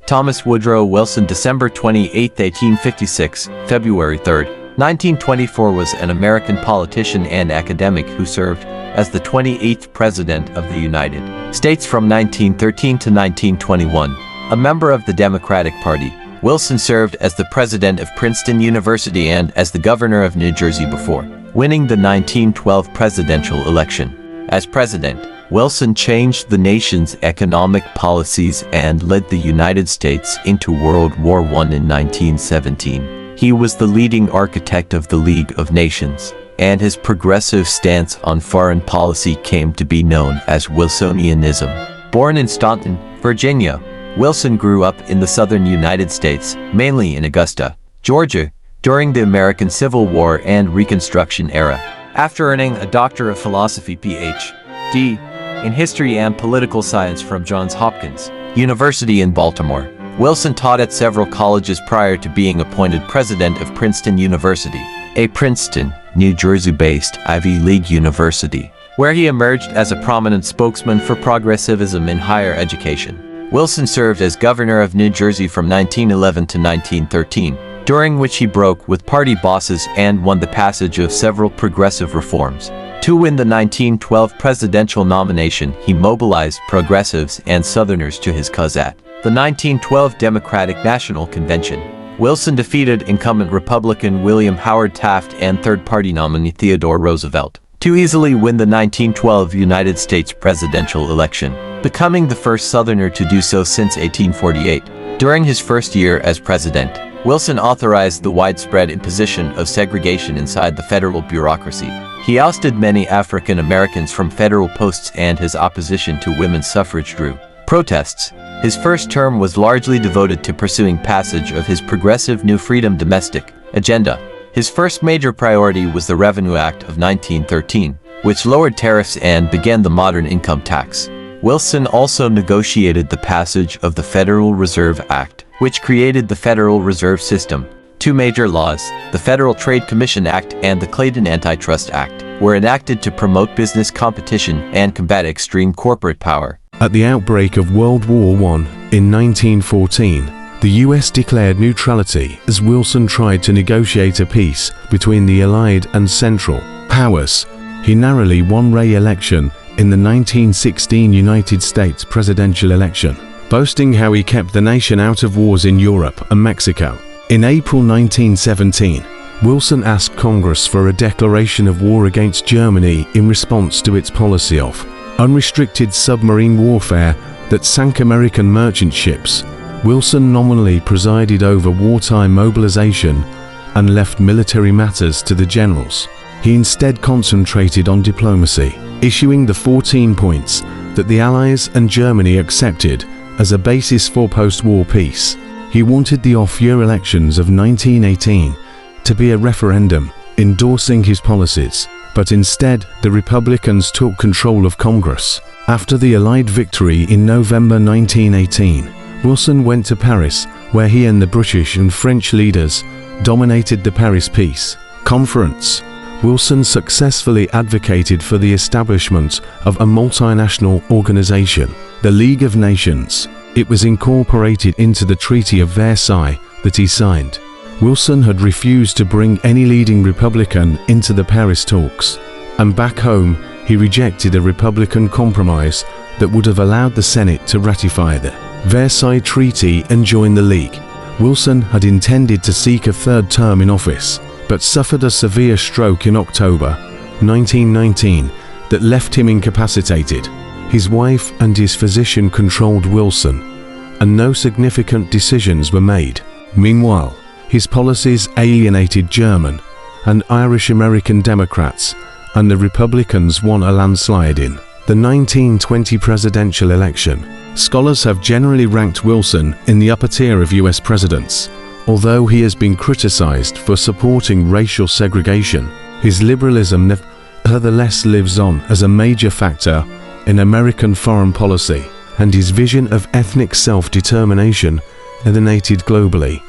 Thomas Woodrow Wilson, December 28, 1856, February 3, 1924, was an American politician and academic who served as the 28th President of the United States from 1913 to 1921. A member of the Democratic Party, Wilson served as the president of Princeton University and as the governor of New Jersey before winning the 1912 presidential election. As president, Wilson changed the nation's economic policies and led the United States into World War I in 1917. He was the leading architect of the League of Nations, and his progressive stance on foreign policy came to be known as Wilsonianism. Born in Staunton, Virginia, Wilson grew up in the southern United States, mainly in Augusta, Georgia, during the American Civil War and Reconstruction era. After earning a Doctor of Philosophy Ph.D. in History and Political Science from Johns Hopkins University in Baltimore, Wilson taught at several colleges prior to being appointed president of Princeton University, a Princeton, New Jersey-based Ivy League university, where he emerged as a prominent spokesman for progressivism in higher education. Wilson served as governor of New Jersey from 1911 to 1913, during which he broke with party bosses and won the passage of several progressive reforms. To win the 1912 presidential nomination, he mobilized progressives and Southerners to his cause at the 1912 Democratic National Convention. Wilson defeated incumbent Republican William Howard Taft and third-party nominee Theodore Roosevelt to easily win the 1912 United States presidential election, becoming the first Southerner to do so since 1848. During his first year as president, Wilson authorized the widespread imposition of segregation inside the federal bureaucracy. He ousted many African Americans from federal posts, and his opposition to women's suffrage drew protests. His first term was largely devoted to pursuing passage of his progressive New Freedom domestic agenda. His first major priority was the Revenue Act of 1913, which lowered tariffs and began the modern income tax. Wilson also negotiated the passage of the Federal Reserve Act, which created the Federal Reserve System. Two major laws, the Federal Trade Commission Act and the Clayton Antitrust Act, were enacted to promote business competition and combat extreme corporate power. At the outbreak of World War I in 1914, the US declared neutrality as Wilson tried to negotiate a peace between the Allied and Central powers. He narrowly won re-election in the 1916 United States presidential election, boasting how he kept the nation out of wars in Europe and Mexico. In April 1917, Wilson asked Congress for a declaration of war against Germany in response to its policy of unrestricted submarine warfare that sank American merchant ships. Wilson nominally presided over wartime mobilization and left military matters to the generals. He instead concentrated on diplomacy, issuing the 14 points that the Allies and Germany accepted as a basis for post-war peace. He wanted the off-year elections of 1918 to be a referendum endorsing his policies, but instead the Republicans took control of Congress. After the Allied victory in November 1918, Wilson went to Paris, where he and the British and French leaders dominated the Paris Peace Conference. Wilson successfully advocated for the establishment of a multinational organization, the League of Nations. It was incorporated into the Treaty of Versailles that he signed. Wilson had refused to bring any leading Republican into the Paris talks, and back home he rejected a Republican compromise that would have allowed the Senate to ratify the Versailles Treaty and join the League. Wilson had intended to seek a third term in office, but suffered a severe stroke in October 1919 that left him incapacitated. His wife and his physician controlled Wilson, and no significant decisions were made. Meanwhile, his policies alienated German and Irish American Democrats, and the Republicans won a landslide in the 1920 presidential election. Scholars have generally ranked Wilson in the upper tier of US presidents. Although he has been criticized for supporting racial segregation, his liberalism nevertheless lives on as a major factor in American foreign policy, and his vision of ethnic self-determination emanated globally.